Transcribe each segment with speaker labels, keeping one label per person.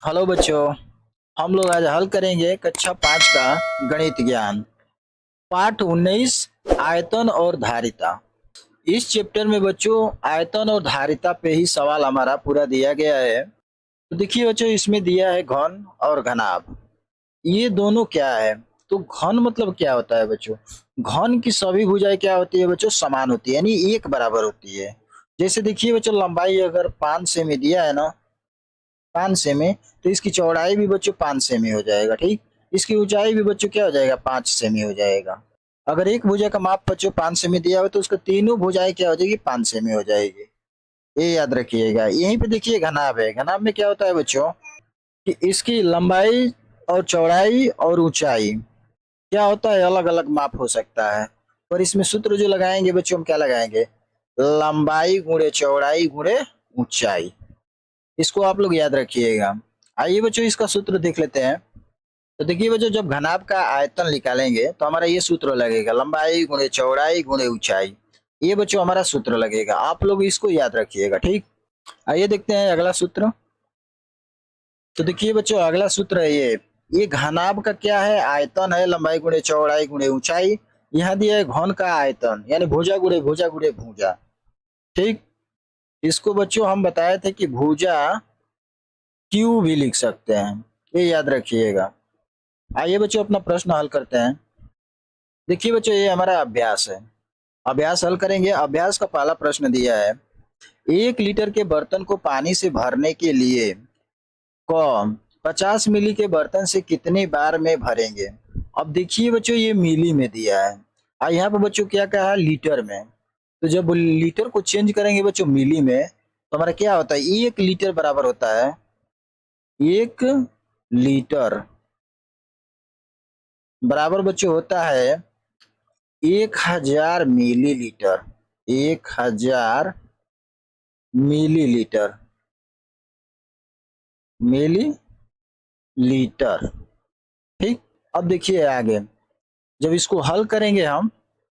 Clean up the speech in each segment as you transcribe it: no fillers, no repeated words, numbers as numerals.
Speaker 1: Hello बच्चों। हम लोग आज हल करेंगे कक्षा 5 का गणित ज्ञान पाठ 19 आयतन और धारिता। इस चैप्टर में बच्चों आयतन और धारिता पे ही सवाल हमारा पूरा दिया गया है। तो देखिए बच्चों, इसमें दिया है घन और घनाभ। ये दोनों क्या है? तो घन मतलब क्या होता है बच्चों? घन की सभी भुजाएं क्या होती है बच्चों? समान होती है, यानी एक बराबर होती है। जैसे देखिए बच्चों, लंबाई अगर 5 सेमी दिया है ना, 5 सेमी, तो इसकी चौड़ाई भी बच्चों 5 सेमी हो जाएगा। ठीक, इसकी ऊंचाई भी बच्चों क्या हो जाएगा? 5 सेमी हो जाएगा। अगर एक भुजा का माप बच्चों 5 सेमी दिया हो तो उसका तीनों भुजाएं क्या हो जाएगी? 5 सेमी हो जाएगी। ये याद रखिएगा। यहीं पे देखिए घनाभ है। घनाभ में क्या होता है बच्चों कि इसकी लंबाई और चौड़ाई और ऊंचाई क्या होता है? अलग अलग माप हो सकता है। पर इसमें सूत्र जो लगाएंगे बच्चों, हम क्या लगाएंगे? लंबाई गुणे चौड़ाई गुणे ऊंचाई। इसको आप लोग याद रखिएगा। आइए बच्चों, इसका सूत्र देख लेते हैं। तो देखिए बच्चों, जब घनाभ का आयतन निकालेंगे तो हमारा ये सूत्र लगेगा, लंबाई गुणे चौड़ाई गुणे ऊंचाई। ये बच्चों हमारा सूत्र लगेगा, आप लोग इसको याद रखिएगा। ठीक, आइए देखते हैं अगला सूत्र। तो देखिए बच्चों, अगला सूत्र है ये घनाभ का क्या है? आयतन है, लंबाई गुणे चौड़ाई गुणे ऊंचाई। यहाँ दिया है घन का आयतन, यानी भुजा गुणे भुजा गुणे भुजा। ठीक, इसको बच्चों हम बताए थे कि भुजा क्यू भी लिख सकते हैं, ये याद रखिएगा। आइए बच्चों, अपना प्रश्न हल करते हैं। देखिए बच्चों, ये हमारा अभ्यास है। अभ्यास हल करेंगे। अभ्यास का पहला प्रश्न दिया है, 1 लीटर के बर्तन को पानी से भरने के लिए कौन 50 मिली के बर्तन से कितनी बार में भरेंगे? अब देखिए बच्चों, ये मिली में दिया है और यहाँ पे बच्चों क्या कहा है? लीटर में। तो जब लीटर को चेंज करेंगे बच्चों मिली में, तो हमारा क्या होता है? 1 लीटर बराबर होता है 1 लीटर बराबर बच्चों होता है 1000 मिलीलीटर। 1000 मिलीलीटर। मिलीलीटर। ठीक, अब देखिए आगे, जब इसको हल करेंगे हम,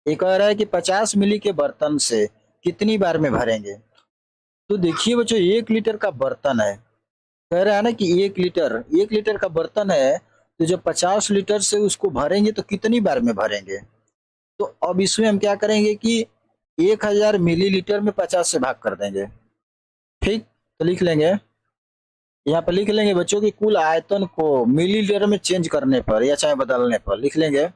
Speaker 1: ये कह रहा है कि 50 मिली के बर्तन से कितनी बार में भरेंगे। तो देखिए बच्चों, 1 लीटर का बर्तन है। कह रहा है ना कि 1 लीटर, 1 लीटर का बर्तन है। तो जब 50 लीटर से उसको भरेंगे तो कितनी बार में भरेंगे? तो अब इसमें हम क्या करेंगे कि 1000 मिलीलीटर में 50 से भाग कर देंगे। ठीक, तो लिख लेंगे, यहाँ पर लिख लेंगे बच्चों कि कुल आयतन को मिलीलीटर में चेंज करने पर या चाहे बदलने पर लिख लेंगे।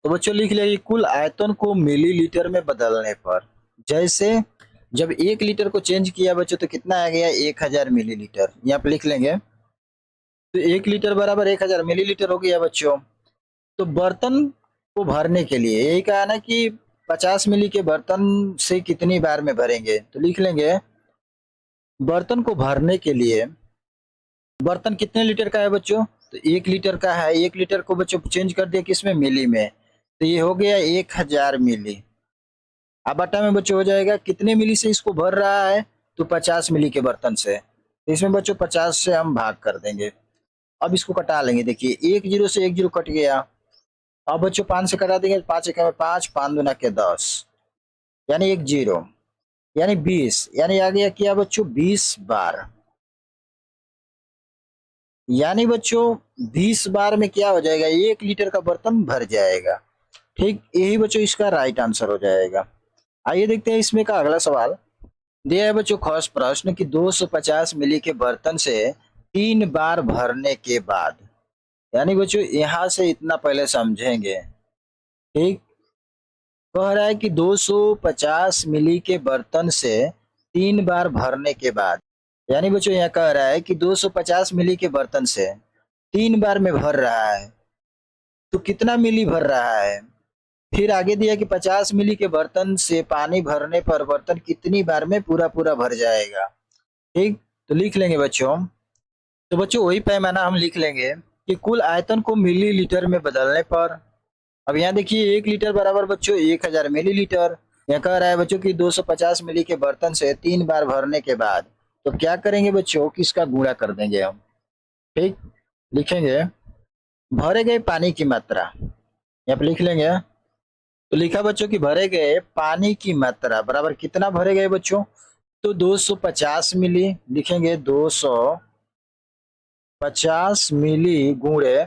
Speaker 1: तो बच्चों लिख लेंगे कुल आयतन को मिलीलीटर में बदलने पर। जैसे जब 1 लीटर को चेंज किया बच्चों तो कितना आ गया? 1000 मिलीलीटर। यहाँ पे लिख लेंगे। तो 1 लीटर बराबर 1000 मिलीलीटर हो गया बच्चों। तो बर्तन को भरने के लिए यही कहा ना कि 50 मिली के बर्तन से कितनी बार में भरेंगे, तो लिख लेंगे बर्तन को भरने के लिए। बर्तन कितने लीटर का है बच्चों? तो 1 लीटर का है। 1 लीटर को बच्चों चेंज कर दिया किसमें? मिली में। तो ये हो गया 1000 मिली। अब बटा में बच्चों हो जाएगा कितने मिली से इसको भर रहा है? तो 50 मिली के बर्तन से। तो इसमें बच्चों 50 से हम भाग कर देंगे। अब इसको कटा लेंगे। देखिए, एक जीरो से एक जीरो कट गया। अब बच्चों 5 से कटा देंगे, 5 एक में 5, 5 दूना के 10, यानी एक जीरो, यानी 20, यानी आ गया क्या बच्चों? 20 बार। यानी बच्चों 20 बार में क्या हो जाएगा? 1 लीटर का बर्तन भर जाएगा। ठीक, यही बच्चों इसका राइट आंसर हो जाएगा। आइए देखते हैं इसमें का अगला सवाल। दिया है बच्चों खस प्रश्न कि 250 मिली के बर्तन से 3 बार भरने के बाद, यानी बच्चों यहां से इतना पहले समझेंगे। ठीक, कह रहा है कि 250 मिली के बर्तन से 3 बार भरने के बाद, यानी बच्चों यहाँ कह रहा है कि 250 मिली के बर्तन से 3 बार में भर रहा है, तो कितना मिली भर रहा है? फिर आगे दिया कि 50 मिली के बर्तन से पानी भरने पर बर्तन कितनी बार में पूरा पूरा भर जाएगा। ठीक, तो लिख लेंगे बच्चों। तो बच्चों वही पैमाना हम लिख लेंगे कि कुल आयतन को मिलीलीटर में बदलने पर। अब यहाँ देखिए 1 लीटर बराबर बच्चों 1000 मिलीलीटर। यहाँ कह रहा है बच्चों कि 250 मिली के बर्तन से 3 बार भरने के बाद, तो क्या करेंगे बच्चों कि इसका गुणा कर देंगे हम। ठीक, लिखेंगे भरे गए पानी की मात्रा। यहाँ पे लिख लेंगे। तो लिखा बच्चों कि भरे गए पानी की मात्रा बराबर कितना भरे गए बच्चों? तो 250 मिली। लिखेंगे 50 मिली गुणे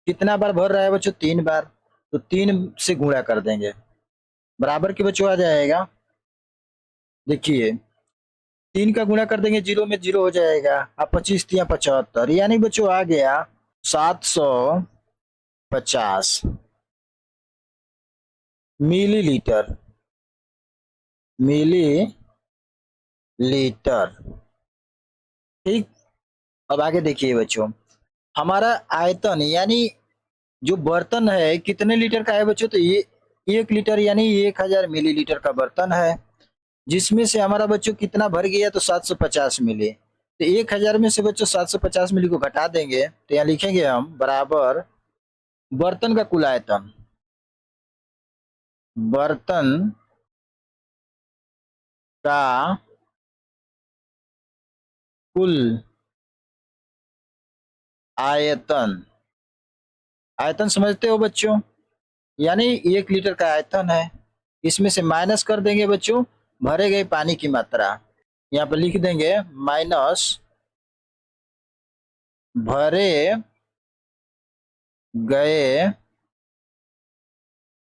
Speaker 1: कितना बार भर रहा है बच्चों? 3 बार। तो 3 से गुणा कर देंगे, बराबर के बच्चों आ जाएगा। देखिए 3 का गुणा कर देंगे, 0 में 0 हो जाएगा। अब 25 तिया 75, यानी बच्चों आ गया 750 मिलीलीटर। मिलीलीटर, ठीक। अब आगे देखिए बच्चों, हमारा आयतन यानी जो बर्तन है कितने लीटर का है बच्चों? तो ये 1 लीटर यानी 1000 मिलीलीटर का बर्तन है, जिसमें से हमारा बच्चों कितना भर गया? तो 750 मिली। तो 1000 में से बच्चों 750 मिली को घटा देंगे, तो यहाँ लिखेंगे हम बराबर बर्तन का कुल आयतन। बर्तन का कुल आयतन। आयतन समझते हो बच्चों? यानी 1 लीटर का आयतन है, इसमें से माइनस कर देंगे बच्चों भरे गए पानी की मात्रा। यहाँ पर लिख देंगे माइनस भरे गए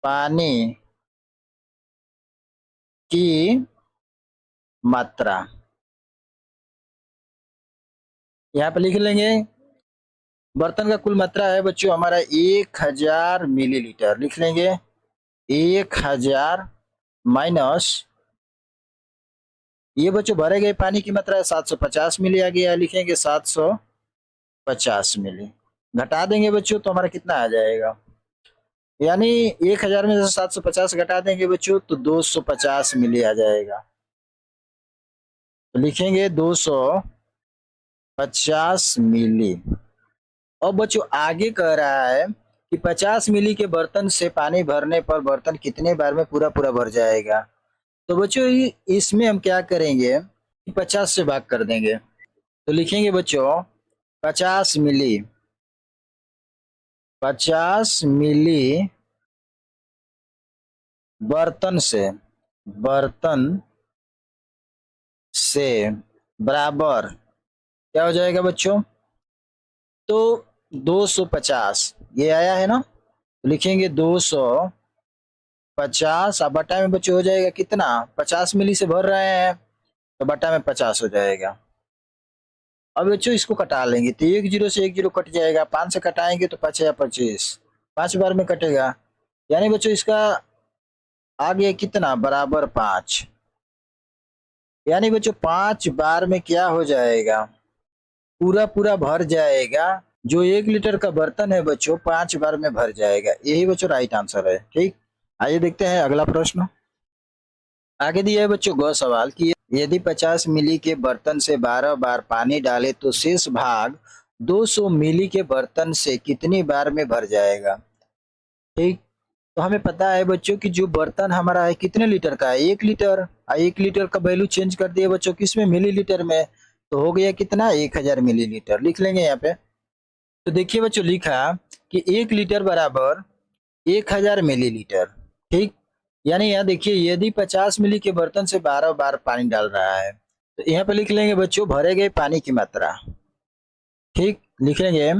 Speaker 1: पानी की मात्रा। यहाँ पे लिख लेंगे बर्तन का कुल मात्रा है बच्चों हमारा 1000 मिलीलीटर। लिख लेंगे 1000 माइनस ये बच्चों भरे गए पानी की मात्रा है 750 मिली आ गया, लिखेंगे 750 मिली। घटा देंगे बच्चों तो हमारा कितना आ जाएगा? यानी 1000 में से 750 घटा देंगे बच्चों तो 250 मिली आ जाएगा। तो लिखेंगे 250 मिली। अब बच्चों आगे कह रहा है कि 50 मिली के बर्तन से पानी भरने पर बर्तन कितने बार में पूरा पूरा भर जाएगा? तो बच्चों इसमें हम क्या करेंगे कि 50 से भाग कर देंगे। तो लिखेंगे बच्चों 50 मिली, 50 मिली बर्तन से बराबर क्या हो जाएगा बच्चों? तो 250 ये आया है ना, तो लिखेंगे 250। अब बटा में बच्चों हो जाएगा कितना? 50 मिली से भर रहे हैं तो बटा में 50 हो जाएगा। अब बच्चों इसको कटा लेंगे तो 1 0 से 1 0 कट जाएगा, 5 से कटाएंगे तो 5 या 25, 5 बार में कटेगा। यानी बच्चों इसका आ गया कितना? बराबर 5। यानी बच्चों 5 बार में क्या हो जाएगा? पूरा पूरा भर जाएगा। जो 1 लीटर का बर्तन है बच्चों 5 बार में भर जाएगा। यही बच्चों राइट आंसर है, ठीक। आइए देखते हैं अगला प्रश्न। आगे दिया है बच्चों ग सवाल कि यदि 50 मिली के बर्तन से 12 बार पानी डाले तो शेष भाग 200 मिली के बर्तन से कितनी बार में भर जाएगा? ठीक। तो हमें पता है बच्चों कि जो बर्तन हमारा है कितने लीटर का है? 1 लीटर। 1 लीटर का वैल्यू चेंज कर दिया बच्चों किसमें? मिलीलीटर में। तो हो गया कितना? 1000 मिलीलीटर। लिख लेंगे यहाँ पे। तो देखिए बच्चों लिखा कि 1 लीटर बराबर 1000 मिलीलीटर, ठीक। यानी यहाँ देखिए यदि 50 मिली के बर्तन से 12 बार पानी डाल रहा है तो यहाँ पे लिख लेंगे बच्चों भरे गए पानी की मात्रा, ठीक। लिखेंगे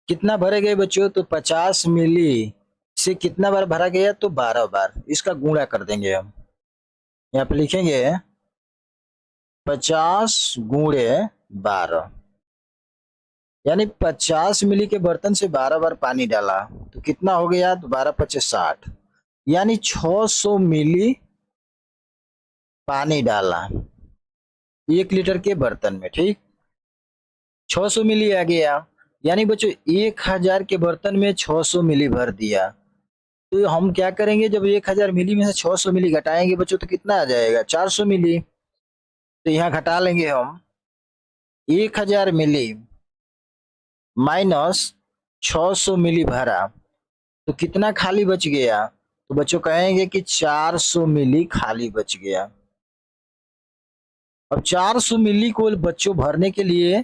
Speaker 1: कितना भरे गए बच्चों? तो 50 मिली से कितना बार भरा गया? तो 12 बार। इसका गुणा कर देंगे हम। यहाँ पे लिखेंगे 50 गुणे 12, यानी 50 मिली के बर्तन से 12 बार पानी डाला तो कितना हो गया? तो 12 पच्चीस 60, यानी 600 मिली पानी डाला 1 लीटर के बर्तन में, ठीक। 600 मिली आ गया, यानी बच्चों 1000 के बर्तन में 600 मिली भर दिया। तो हम क्या करेंगे जब 1000 मिली में से 600 मिली घटाएंगे बच्चों तो कितना आ जाएगा? 400 मिली। तो यहाँ घटा लेंगे हम 1000 मिली माइनस 600 मिली भरा तो कितना खाली बच गया? तो बच्चों कहेंगे कि 400 मिली खाली बच गया। अब 400 मिली को बच्चों भरने के लिए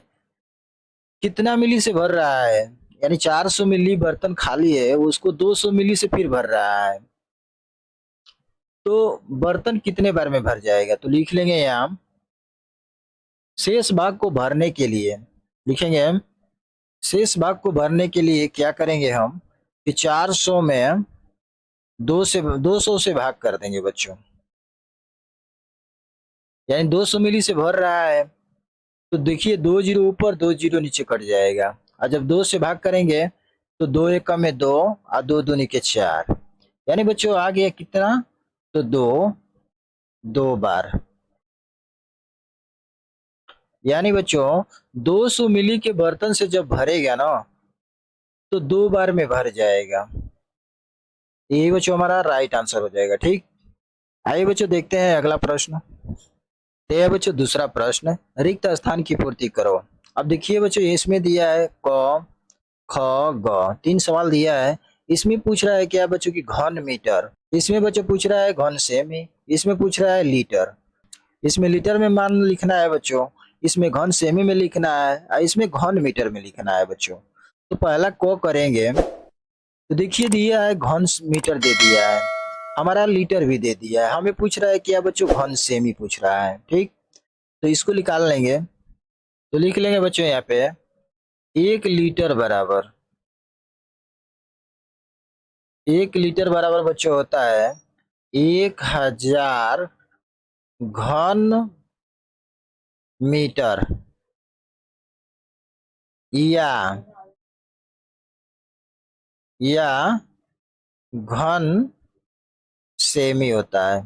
Speaker 1: कितना मिली से भर रहा है? यानी 400 मिली बर्तन खाली है उसको 200 मिली से फिर भर रहा है, तो बर्तन कितने बार में भर जाएगा? तो लिख लेंगे यहाँ शेष भाग को भरने के लिए लिखेंगे शेष भाग को भरने के लिए क्या करेंगे हम कि 400 में 200 से भाग कर देंगे बच्चों। यानी 200 मिली से भर रहा है तो देखिए 2 जीरो ऊपर 2 जीरो नीचे कट जाएगा, और जब 2 से भाग करेंगे तो 2 एकम में 2 और 2 दूनी के 4, यानी बच्चों आ गया कितना, तो 2 बार। यानी बच्चों 200 मिली के बर्तन से जब भरेगा ना तो 2 बार में भर जाएगा। यही बच्चों हमारा राइट आंसर हो जाएगा। ठीक, आइए बच्चों देखते हैं अगला प्रश्न। तो यह बच्चों दूसरा प्रश्न, रिक्त स्थान की पूर्ति करो। अब देखिए बच्चों इसमें दिया है क ख ग, 3 सवाल दिया है। इसमें पूछ रहा है क्या बच्चों की घन मीटर, इसमें बच्चों पूछ रहा है घन सेमी, इसमें पूछ रहा है लीटर। इसमें लीटर में मान लिखना है बच्चों, इसमें घन सेमी में लिखना है और इसमें घन मीटर में लिखना है बच्चों। तो पहला क करेंगे तो देखिए दिया है घन मीटर दे दिया है, हमारा लीटर भी दे दिया है, हमें पूछ रहा है क्या बच्चों घन सेमी पूछ रहा है। ठीक, तो इसको निकाल लेंगे तो लिख लेंगे बच्चों यहाँ पे 1 लीटर बराबर, 1 लीटर बराबर बच्चों होता है 1000 घन मीटर या घन सेमी होता है।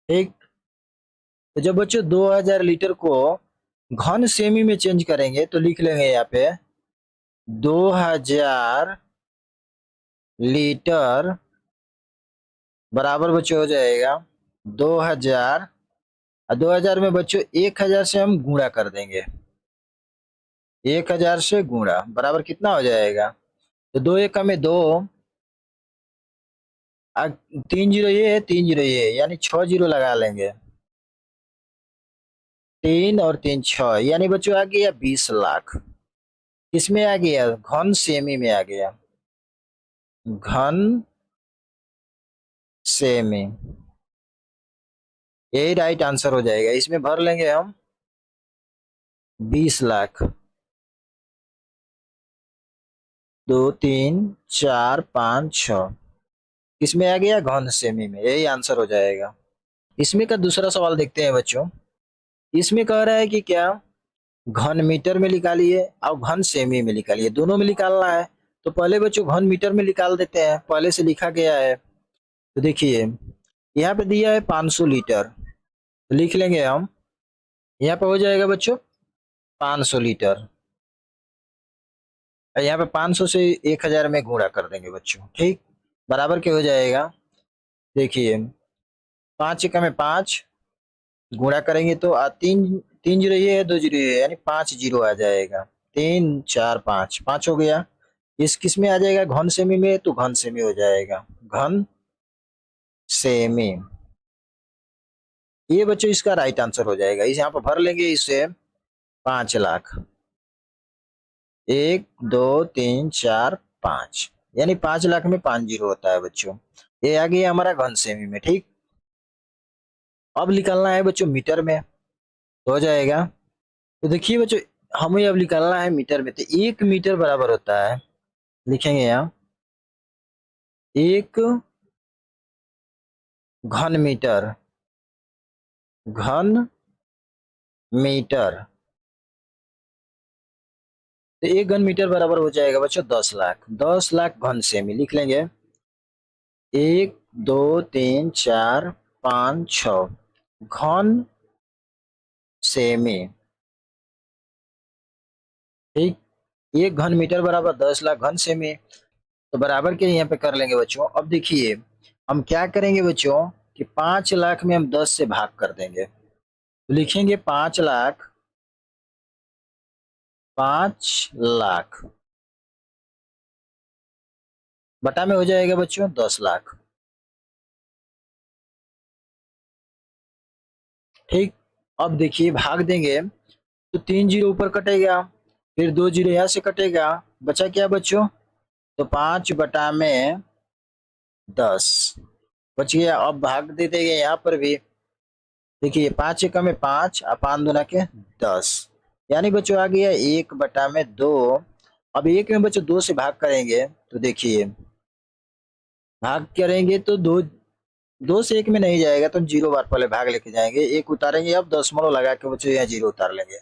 Speaker 1: ठीक, तो जब बच्चों 2000 लीटर को घन सेमी में चेंज करेंगे तो लिख लेंगे यहाँ पे 2000 लीटर बराबर बच्चों हो जाएगा 2000, और 2000 में बच्चों 1000 से हम गुणा कर देंगे, 1000 से गुणा बराबर कितना हो जाएगा, तो 2 एकम में 2, 3 जीरो ये है 3 जीरो ये है, यानी 6 जीरो लगा लेंगे, 3 और 3 6, यानी बच्चों आ गया 20 लाख। किसमें आ गया, घन सेमी में आ गया, घन सेमी, यही राइट आंसर हो जाएगा। इसमें भर लेंगे हम 20 लाख, 2 3 4 5 6, किसमें आ गया, घन सेमी में, यही आंसर हो जाएगा। इसमें का दूसरा सवाल देखते हैं बच्चों। इसमें कह रहा है कि क्या घन मीटर में निकालिए और घन सेमी में निकालिए, दोनों में निकालना है। तो पहले बच्चों घन मीटर में निकाल देते हैं, पहले से लिखा गया है। तो देखिए यहाँ पे दिया है 500 लीटर, तो लिख लेंगे हम, यहाँ पे हो जाएगा बच्चों 500 लीटर, और यहाँ पे 500 से 1000 में गुणा कर देंगे बच्चों। ठीक, बराबर क्या हो जाएगा, देखिए 5 एकम में 5, गुणा करेंगे तो 3 जीरो ये है 2 जीरो ये है, यानी 5 जीरो आ जाएगा, 3 4 5, 5 हो गया। इस किस में आ जाएगा, घन सेमी में, तो घन सेमी हो जाएगा, घन सेमी। ये बच्चों इसका राइट आंसर हो जाएगा। इस यहाँ पर भर लेंगे इसे 5 लाख, 1 2 3 4 5, यानी 5 लाख में 5 जीरो होता है बच्चों। ये आ गया हमारा घन सेमी में। ठीक, अब निकालना है बच्चों मीटर में, तो हो जाएगा। तो देखिए बच्चों हमें अब निकालना है मीटर में, तो 1 मीटर बराबर होता है, लिखेंगे यहाँ 1 घन मीटर, घन मीटर, तो 1 घन मीटर बराबर हो जाएगा बच्चों 10 लाख, 10 लाख घन सेमी, लिख लेंगे 1 2 3 4 5 6 घन सेमी। ठीक, 1 घन मीटर बराबर 10 लाख घन सेमी, तो बराबर के यहाँ पे कर लेंगे बच्चों। अब देखिए हम क्या करेंगे बच्चों कि 5 लाख में हम 10 से भाग कर देंगे, तो लिखेंगे 5 लाख, 5 लाख बटा में हो जाएगा बच्चों 10 लाख। ठीक, अब देखिए भाग देंगे तो 3 जीरो ऊपर कटेगा, फिर 2 जीरो यहाँ से कटेगा, बचा क्या बच्चों, तो 5 बटा में 10 बच गया। अब भाग दे देंगे यहाँ पर भी, देखिए 5 एकम में 5 और 5 दूना के 10, यानी बच्चों आ गया 1/2। अब 1 में बच्चों 2 से भाग करेंगे तो देखिए भाग करेंगे तो 2 से 1 में नहीं जाएगा तो हम 0 बार पहले भाग लेके जाएंगे, 1 उतारेंगे, अब दशमलव लगा के बच्चों यहाँ 0 उतार लेंगे,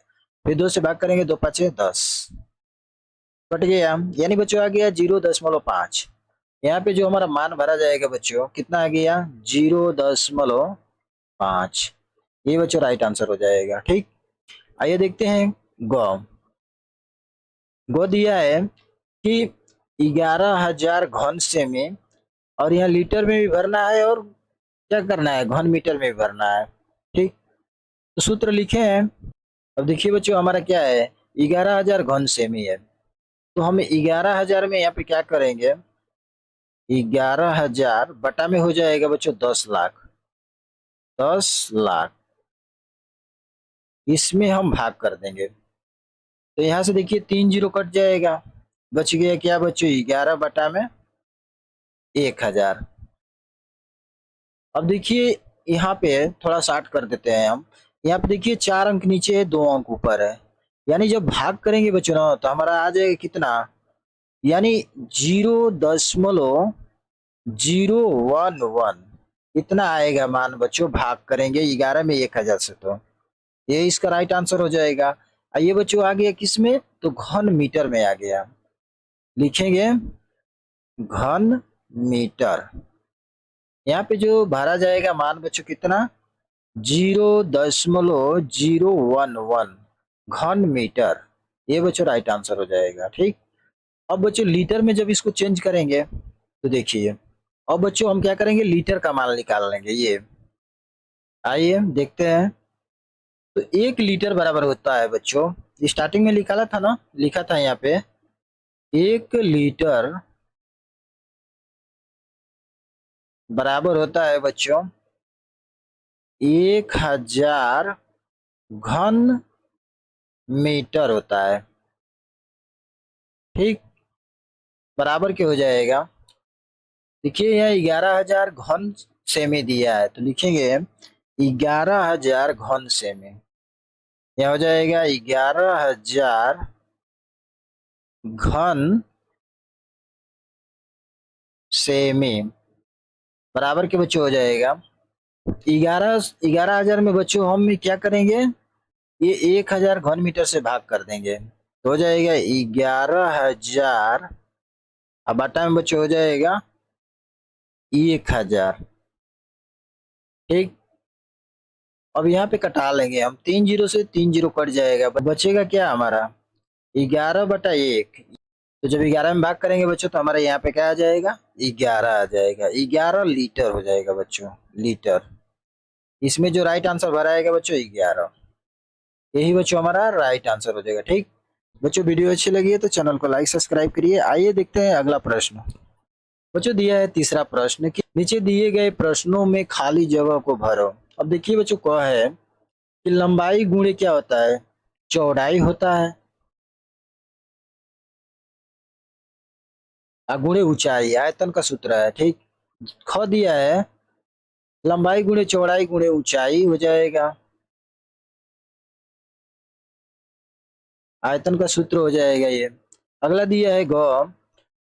Speaker 1: फिर 2 से भाग करेंगे, 2 5 10 कट गया, यानी बच्चों आ गया 0.5। यहाँ पे जो हमारा मान भरा जाएगा बच्चों कितना आ गया 0.5। ये बच्चों राइट आंसर हो जाएगा। ठीक, आइए देखते हैं गौ। गौ दिया है कि 11,000 घन सेमी, और यहाँ लीटर में भी भरना है और क्या करना है घन मीटर में भी भरना है। ठीक, तो सूत्र लिखे हैं। अब देखिए बच्चों हमारा क्या है 11,000 घन सेमी है, तो हम 11,000 में यहाँ पे क्या करेंगे 11,000 बटा में हो जाएगा बच्चों 10 लाख। 10 लाख इसमें हम भाग कर देंगे, तो यहाँ से देखिए 3 जीरो कट जाएगा, बच गया क्या बच्चों 11 बटा में 1,000। अब देखिए यहाँ पे थोड़ा शार्ट कर देते हैं हम, यहाँ पे देखिए 4 अंक नीचे है 2 अंक ऊपर है, यानी जब भाग करेंगे बच्चों ना तो हमारा आ जाएगा कितना, यानी 0.011 इतना आएगा मान बच्चों, भाग करेंगे 11 में 1,000 से, तो ये इसका राइट आंसर हो जाएगा। ये बच्चों आ गया किस में, तो घन मीटर में आ गया, लिखेंगे घन मीटर। यहाँ पे जो भरा जाएगा मान बच्चों कितना 0.011 घन मीटर, ये बच्चों राइट आंसर हो जाएगा। ठीक, अब बच्चों लीटर में जब इसको चेंज करेंगे तो देखिए अब बच्चों हम क्या करेंगे लीटर का मान निकाल लेंगे। ये आइए देखते हैं, तो 1 लीटर बराबर होता है बच्चों, स्टार्टिंग में निकाला था ना, लिखा था यहाँ पे 1 लीटर बराबर होता है बच्चों 1,000 घन मीटर होता है। ठीक, बराबर क्या हो जाएगा, देखिए यहाँ 11,000 घन सेमी दिया है, तो लिखेंगे 11,000 घन सेमी, यह हो जाएगा 11,000 घन सेमी बराबर के बच्चों हो जाएगा 11,000 में बच्चों हम क्या करेंगे, ये 1,000 घन मीटर से भाग कर देंगे, तो हो जाएगा 11,000, अब बटा में बच्चों हो जाएगा 1,000। ठीक, अब यहाँ पे कटा लेंगे हम, 3 जीरो से 3 जीरो कट जाएगा, बचेगा क्या हमारा 11/1। तो जब 11 में भाग करेंगे बच्चों तो हमारे यहाँ पे क्या आ जाएगा 11 आ जाएगा, 11 लीटर हो जाएगा बच्चों, लीटर। इसमें जो राइट आंसर भरा आएगा बच्चों 11, यही बच्चों हमारा राइट आंसर हो जाएगा। ठीक बच्चों, वीडियो अच्छी लगी है तो चैनल को लाइक सब्सक्राइब करिए। आइए देखते हैं अगला प्रश्न। बच्चों दिया है तीसरा प्रश्न कि नीचे दिए गए प्रश्नों में खाली जगह को भरो। अब देखिए बच्चों क्या है कि लंबाई गुणे क्या होता है चौड़ाई होता है, गुणे ऊंचाई आयतन का सूत्र है। ठीक, ख दिया है लंबाई गुणे चौड़ाई गुणे ऊंचाई हो जाएगा, आयतन का सूत्र हो जाएगा ये। अगला दिया है ग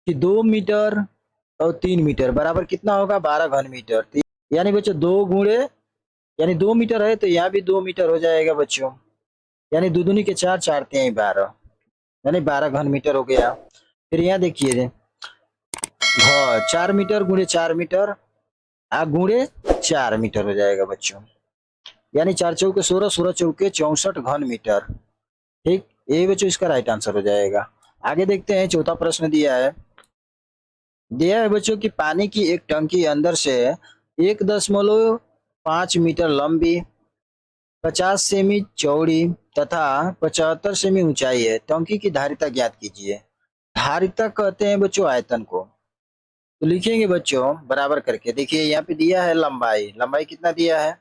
Speaker 1: कि 2 मीटर और 3 मीटर बराबर कितना होगा 12 घन मीटर, यानी बच्चों 2 गुणे, यानी 2 मीटर है तो यहाँ भी 2 मीटर हो जाएगा बच्चों, यानी दो दूनी के 4, 4 तिहाई 12, यानी 12 घन मीटर हो गया। फिर यहाँ देखिए 4 मीटर गुणे 4 मीटर गुणे 4 मीटर हो जाएगा बच्चों, यानी 4 चौके 16, 16 चौके 64 घन मीटर। ठीक, यही बच्चों इसका राइट आंसर हो जाएगा। आगे देखते हैं चौथा प्रश्न दिया है बच्चों कि पानी की एक टंकी अंदर से 1.5 मीटर लंबी 50 सेमी चौड़ी तथा 75 सेमी ऊंचाई है, टंकी की धारिता ज्ञात कीजिए। धारिता कहते हैं बच्चों आयतन को, तो लिखेंगे बच्चों बराबर करके, देखिए यहाँ पे दिया है लंबाई, लंबाई कितना दिया है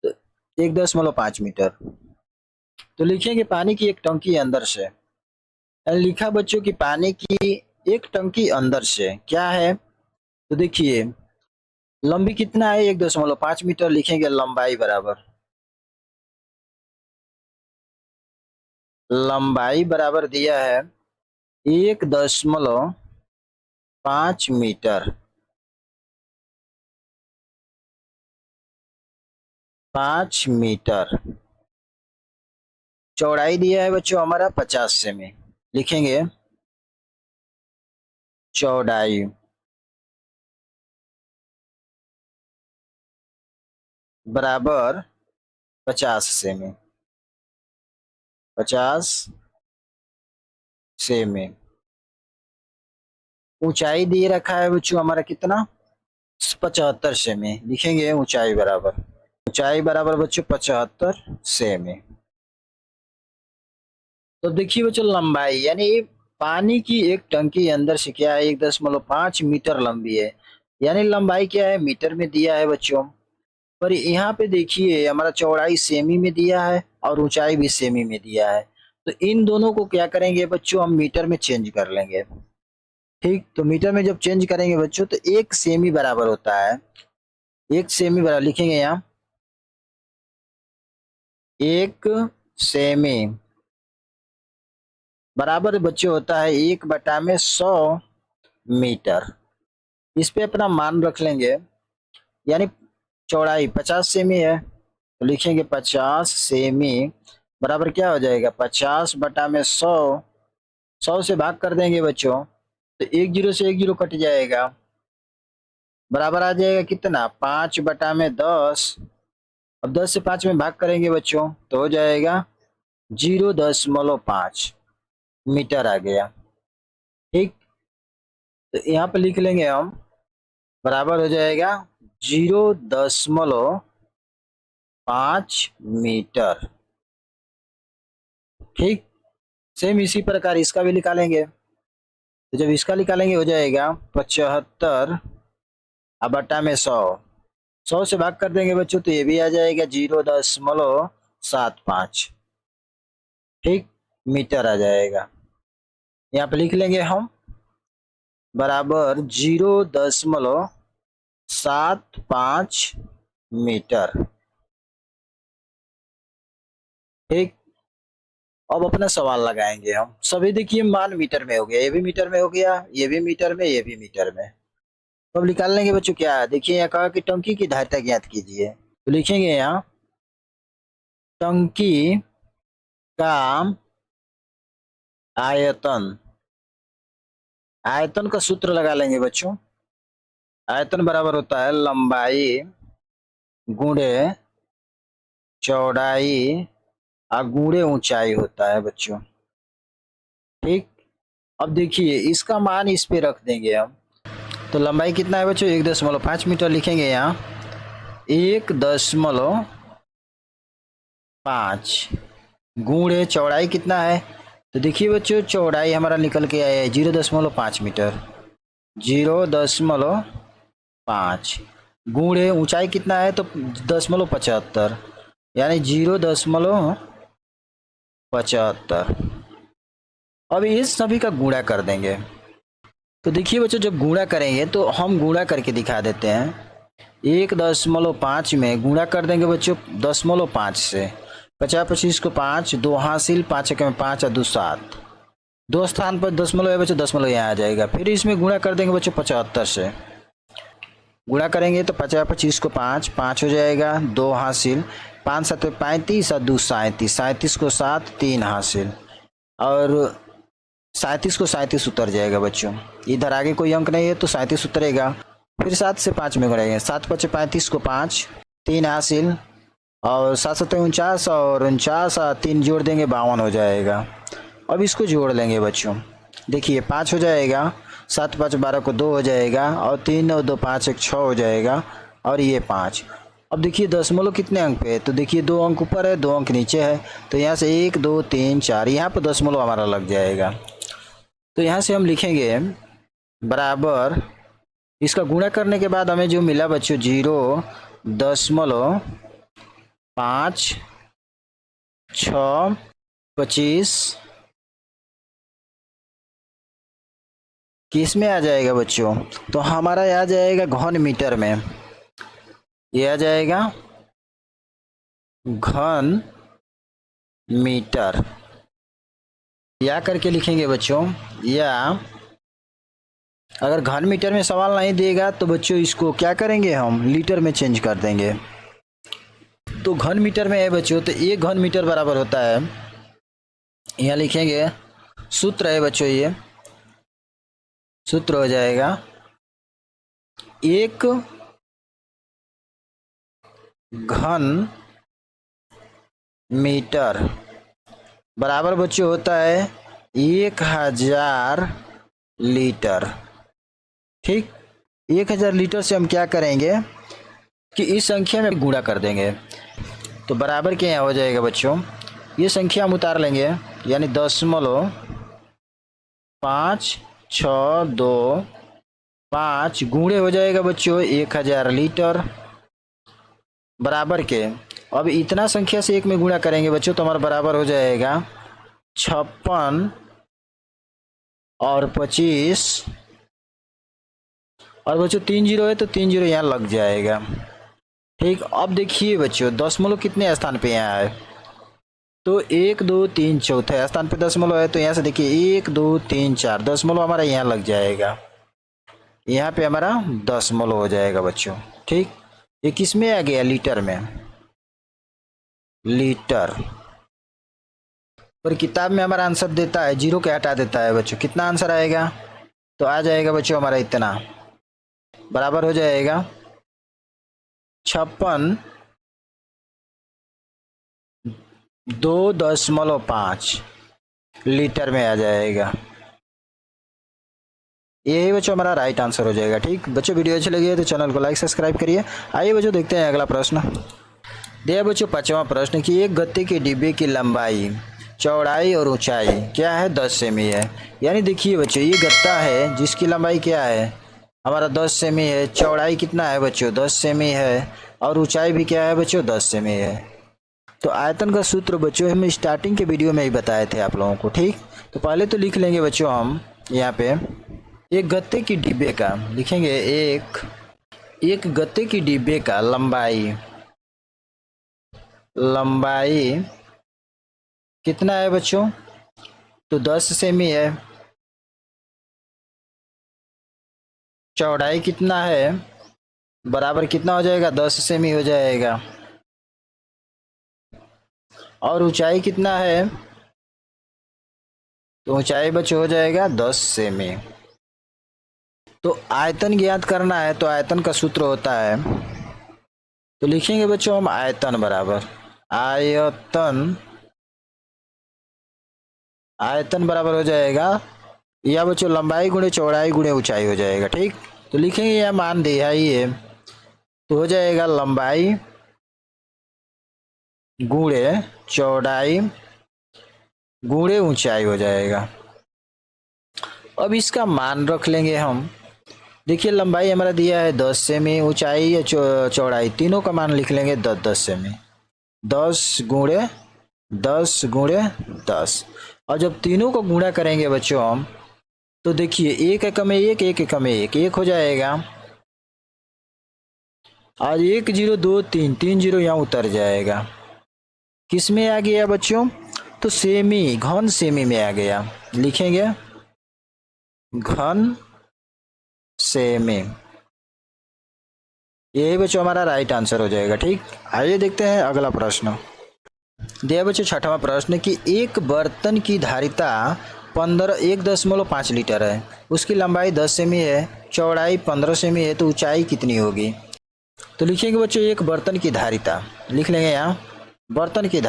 Speaker 1: तो 1.5 मीटर, तो लिखेंगे पानी की एक टंकी अंदर से, लिखा बच्चों की पानी की एक टंकी अंदर से क्या है, तो देखिए लंबी कितना है 1.5 मीटर, लिखेंगे लंबाई बराबर लंबाई बराबर दिया है 1.5 मीटर, 5 मीटर। चौड़ाई दिया है बच्चों हमारा 50 सेमी। लिखेंगे चौड़ाई बराबर 50 सेमी, 50 सेमी। ऊंचाई दिए रखा है बच्चों हमारा कितना, 75 सेमी। लिखेंगे ऊंचाई बराबर बच्चों 75 सेमी। तो देखिए बच्चों लंबाई यानी पानी की एक टंकी अंदर से क्या है 1.5 मीटर लंबी है, यानी लंबाई क्या है मीटर में दिया है बच्चों। पर यहाँ पे देखिए हमारा चौड़ाई सेमी में दिया है और ऊंचाई भी सेमी में दिया है। तो इन दोनों को क्या करेंगे बच्चों, हम मीटर में चेंज कर लेंगे। ठीक, तो मीटर में जब चेंज करेंगे बच्चों तो 1 सेमी बराबर होता है, 1 सेमी बराबर लिखेंगे यहाँ 1 सेमी बराबर बच्चों होता है 1/100 मीटर। इस पे अपना मान रख लेंगे, यानी चौड़ाई 50 सेमी है तो लिखेंगे 50 सेमी बराबर क्या हो जाएगा 50/100, 100 से भाग कर देंगे बच्चों तो 1 जीरो से 1 जीरो कट जाएगा, बराबर आ जाएगा कितना 5/10। अब 10 से 5 में भाग करेंगे बच्चों तो हो जाएगा 0.5 मीटर आ गया। ठीक, तो यहाँ पे लिख लेंगे हम बराबर हो जाएगा 0.5 मीटर। ठीक, सेम इसी प्रकार इसका भी निकालेंगे, तो जब इसका निकालेंगे हो जाएगा 75/100, 100 से भाग कर देंगे बच्चों तो ये भी आ जाएगा 0.75। ठीक, मीटर आ जाएगा। यहाँ पे लिख लेंगे हम बराबर 0.75 मीटर। ठीक, अब अपना सवाल लगाएंगे हम सभी। देखिए मान मीटर में हो गया, ये भी मीटर में हो गया, ये भी मीटर में, ये भी मीटर में। तो अब निकाल लेंगे बच्चों क्या है, देखिए यहाँ कहा कि टंकी की धारिता ज्ञात कीजिए। तो लिखेंगे यहाँ टंकी का आयतन, आयतन का सूत्र लगा लेंगे बच्चों। आयतन बराबर होता है लंबाई गुणे चौड़ाई और गुणे ऊंचाई होता है बच्चों। ठीक, अब देखिए इसका मान इस पे रख देंगे हम। तो लंबाई कितना है बच्चों 1.5 मीटर लिखेंगे यहाँ 1.5 गुणे चौड़ाई कितना है, तो देखिए बच्चों चौड़ाई हमारा निकल के आया है 0.5 मीटर, 0.5 गुणे ऊंचाई कितना है तो 0.75, यानी 0.75। अब इस सभी का गुणा कर देंगे। तो देखिए बच्चों जब गुणा करेंगे तो हम गुणा करके दिखा देते हैं। 1.5 में गुणा कर देंगे बच्चों 0.5 से, 50-25 को 5, 2 हासिल, 5 में 5 और 2 7, 2 स्थान पर दशमलव है बच्चों, दशमलव यहाँ आ जाएगा। फिर इसमें गुणा कर देंगे बच्चों 75 से, गुणा करेंगे तो 50-25 को 5, 5 हो जाएगा, 2 हासिल, 5 7 35 और 2 37, 37 को 7, 3 हासिल और 37 को 37 उतर जाएगा बच्चों। इधर आगे कोई अंक नहीं है तो 37 उतरेगा। फिर 7 से 5 में गुणाएंगे, 7 5 35 को 5, 3 हासिल और 7 7 49 और 49 और 3 जोड़ देंगे 52 हो जाएगा। अब इसको जोड़ लेंगे बच्चों, देखिए 5 हो जाएगा, 7 5 12 को 2 हो जाएगा और 3 और 2 5 1 6 हो जाएगा और ये 5। अब देखिए दशमलव कितने अंक पे है, तो देखिए 2 अंक ऊपर है 2 अंक नीचे है, तो यहाँ से 1 2 3 4 यहाँ पर दशमलव हमारा लग जाएगा। तो यहाँ से हम लिखेंगे बराबर, इसका गुणा करने के बाद हमें जो मिला बच्चों 0.5625 किस में आ जाएगा बच्चों, तो हमारा आ जाएगा घन मीटर में, ये आ जाएगा घन मीटर। या करके लिखेंगे बच्चों, या अगर घन मीटर में सवाल नहीं देगा तो बच्चों इसको क्या करेंगे, हम लीटर में चेंज कर देंगे। तो घन मीटर में है बच्चों, तो 1 घन मीटर बराबर होता है, यहाँ लिखेंगे सूत्र है बच्चों, ये सूत्र हो जाएगा 1 घन मीटर बराबर बच्चों होता है 1000 लीटर। ठीक, 1000 लीटर से हम क्या करेंगे कि इस संख्या में गुणा कर देंगे, तो बराबर के यहाँ हो जाएगा बच्चों, ये संख्या हम उतार लेंगे, यानी 0.562 गुणे हो जाएगा बच्चों 1000 लीटर बराबर के। अब इतना संख्या से 1 में गुणा करेंगे बच्चों, तो हमारा बराबर हो जाएगा 56 और 25, और बच्चों 3 जीरो है तो 3 जीरो यहाँ लग जाएगा। ठीक, अब देखिए बच्चों दशमलव कितने स्थान पे यहाँ है, तो 1 2 3 चौथे स्थान पे दशमलव है, तो यहाँ से देखिए 1 2 3 4 दशमलव हमारा यहाँ लग जाएगा, यहाँ पे हमारा दशमलव हो जाएगा बच्चों। ठीक, ये किस में आ गया, लीटर में, लीटर। और किताब में हमारा आंसर देता है, जीरो के हटा देता है बच्चों, कितना आंसर आएगा, तो आ जाएगा बच्चों हमारा इतना, बराबर हो जाएगा 56.2 लीटर में आ जाएगा। यही बच्चों हमारा राइट आंसर हो जाएगा। ठीक बच्चों, वीडियो अच्छी लगी है तो चैनल को लाइक सब्सक्राइब करिए। आइए बच्चों देखते हैं अगला प्रश्न। दिया बच्चों 5वां प्रश्न कि एक गत्ते के डिब्बे की लंबाई, चौड़ाई और ऊंचाई क्या है, 10 सेमी है। यानी देखिए बच्चों ये गत्ता है जिसकी लंबाई क्या है, हमारा 10 सेमी है, चौड़ाई कितना है बच्चों 10 सेमी है, और ऊंचाई भी क्या है बच्चों 10 सेमी है। तो आयतन का सूत्र बच्चों हम स्टार्टिंग के वीडियो में ही बताए थे आप लोगों को। ठीक, तो पहले तो लिख लेंगे बच्चों हम यहाँ पे एक गत्ते की डिब्बे का, लिखेंगे एक गत्ते की डिब्बे का लंबाई कितना है बच्चों, तो 10 सेमी है, चौड़ाई कितना है, बराबर कितना हो जाएगा 10 सेमी हो जाएगा, और ऊंचाई कितना है, तो ऊंचाई बच्चों हो जाएगा 10 सेमी। तो आयतन ज्ञात करना है, तो आयतन का सूत्र होता है, तो लिखेंगे बच्चों हम आयतन बराबर आयतन बराबर हो जाएगा, या बच्चों लंबाई गुणे चौड़ाई गुणे ऊंचाई हो जाएगा। ठीक, तो लिखेंगे यह मान दिया ही है, तो हो जाएगा लंबाई गुणे चौड़ाई गुणे ऊंचाई हो जाएगा। अब इसका मान रख लेंगे हम, देखिए लंबाई हमारा दिया है 10 सेमी, ऊंचाई या चौड़ाई तीनों का मान लिख लेंगे 10 सेमी, 10 गुणे 10। और जब तीनों को गुणा करेंगे बच्चों हम, तो देखिए 1 एकम में 1 1 एकम में 1 1 हो जाएगा, और 1 0 2 3 3 0 यहाँ उतर जाएगा, किस में आ गया बच्चों, तो सेमी, घन सेमी में आ गया, लिखेंगे घन सेमी। यही बच्चों हमारा राइट आंसर हो जाएगा। ठीक, आइए देखते हैं अगला प्रश्न। दिया बच्चों 6वां प्रश्न कि एक बर्तन की धारिता 1.5 लीटर है, उसकी लंबाई 10 सेमी है, चौड़ाई 15 सेमी है, तो ऊंचाई कितनी होगी। तो लिखेंगे बच्चों एक बर्तन की धारिता, लिख लेंगे यहाँ बर्तन की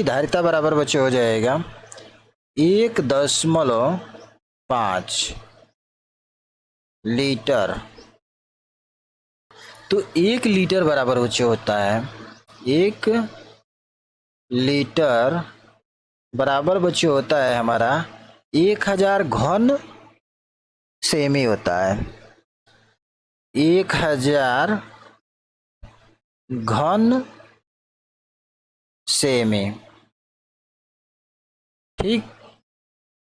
Speaker 1: धारिता बराबर बच्चों हो जाएगा 1.5 लीटर। तो 1 लीटर बराबर बच्चों होता है, 1 लीटर बराबर बच्चों होता है हमारा 1000 घन सेमी होता है, 1000 घन सेमी। ठीक,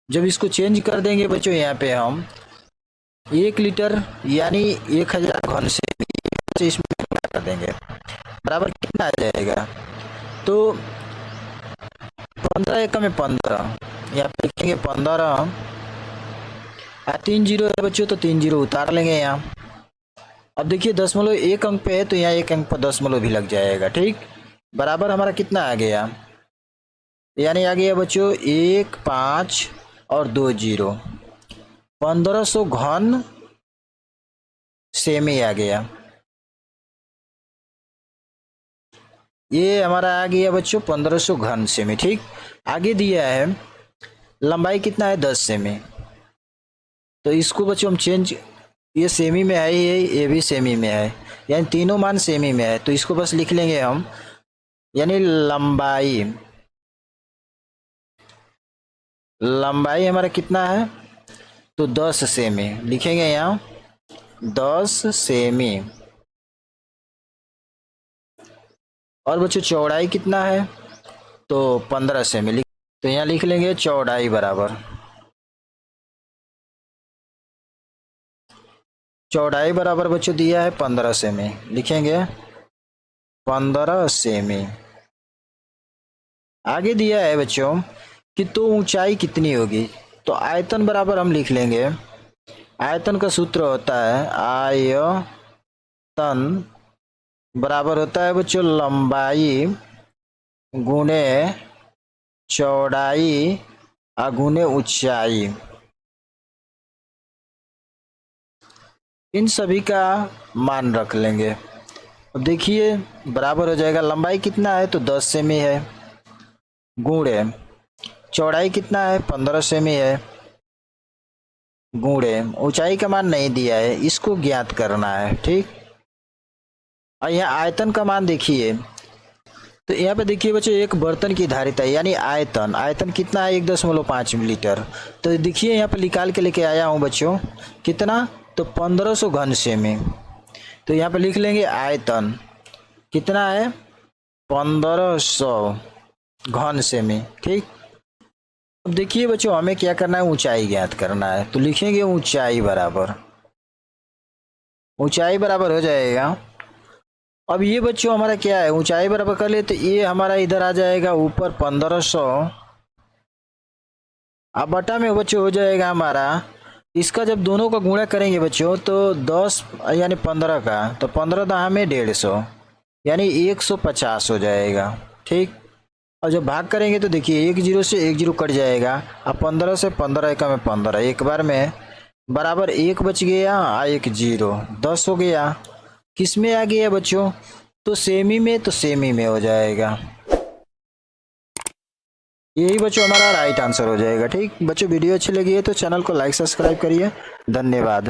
Speaker 1: जब इसको चेंज कर देंगे बच्चों यहाँ पे हम 1 लीटर यानी 1000 घन सेमी इसमें कर देंगे, बराबर कितना आ जाएगा, तो 15 एकम में 15, यहाँ पे लिखेंगे 15। 3 जीरो है बच्चों, तो 3 जीरो उतार लेंगे यहाँ। अब देखिए 1 अंक पे है तो यहाँ 1 अंक पर 0 भी लग जाएगा। ठीक, बराबर हमारा कितना आ गया, यानी आ गया बच्चों 1 5 और 2 जीरो, 1500 घन सेमी आ गया। ये हमारा आ गया बच्चों 1500 घन सेमी। ठीक, आगे दिया है लंबाई कितना है 10 सेमी, तो इसको बच्चों हम चेंज, ये सेमी में है, ये भी सेमी में है, यानी तीनों मान सेमी में है, तो इसको बस लिख लेंगे हम, यानी लंबाई हमारा कितना है, तो 10 सेमी लिखेंगे यहाँ, 10 सेमी। और बच्चों चौड़ाई कितना है, तो 15 सेमी, तो यहाँ लिख लेंगे चौड़ाई बराबर, चौड़ाई बराबर बच्चों दिया है 15 सेमी, लिखेंगे 15 सेमी। आगे दिया है बच्चों कि तो ऊंचाई कितनी होगी, तो आयतन बराबर हम लिख लेंगे, आयतन का सूत्र होता है आयतन बराबर होता है बच्चों लंबाई गुणे चौड़ाई गुणे ऊंचाई। इन सभी का मान रख लेंगे। अब देखिए बराबर हो जाएगा, लंबाई कितना है तो 10 सेमी है, गुणे चौड़ाई कितना है 15 सेमी है, गुणे ऊंचाई का मान नहीं दिया है, इसको ज्ञात करना है। ठीक, और यहाँ आयतन का मान देखिए, तो यहाँ पे देखिए बच्चों एक बर्तन की धारिता यानी आयतन, आयतन कितना है 1.5 लीटर, तो देखिए यहाँ पे निकाल के लेके आया हूँ बच्चों, कितना, तो 1500 घन सेमी, तो यहाँ पे लिख लेंगे आयतन कितना है 1500 घन सेमी। ठीक, अब देखिए बच्चों हमें क्या करना है, ऊंचाई ज्ञात करना है, तो लिखेंगे ऊंचाई बराबर, ऊंचाई बराबर हो जाएगा। अब ये बच्चों हमारा क्या है, ऊंचाई बराबर कर ले तो ये हमारा इधर आ जाएगा ऊपर 1500, अब बटा में बच्चों हो जाएगा हमारा, इसका जब दोनों का गुणा करेंगे बच्चों तो 10 यानी 15 का, तो 15 दाम में 150 यानी 150 हो जाएगा। ठीक, और जब भाग करेंगे तो देखिए 1 जीरो से 1 जीरो कट जाएगा, अब 15 से 15 एकम में 15, एक बार में बराबर 1 बच गया, 1 जीरो 10 हो गया, किस में आ गया बच्चों, तो सेमी में, तो सेमी में हो जाएगा, यही बच्चों हमारा राइट आंसर हो जाएगा। ठीक बच्चों, वीडियो अच्छी लगी है तो चैनल को लाइक सब्सक्राइब करिए, धन्यवाद।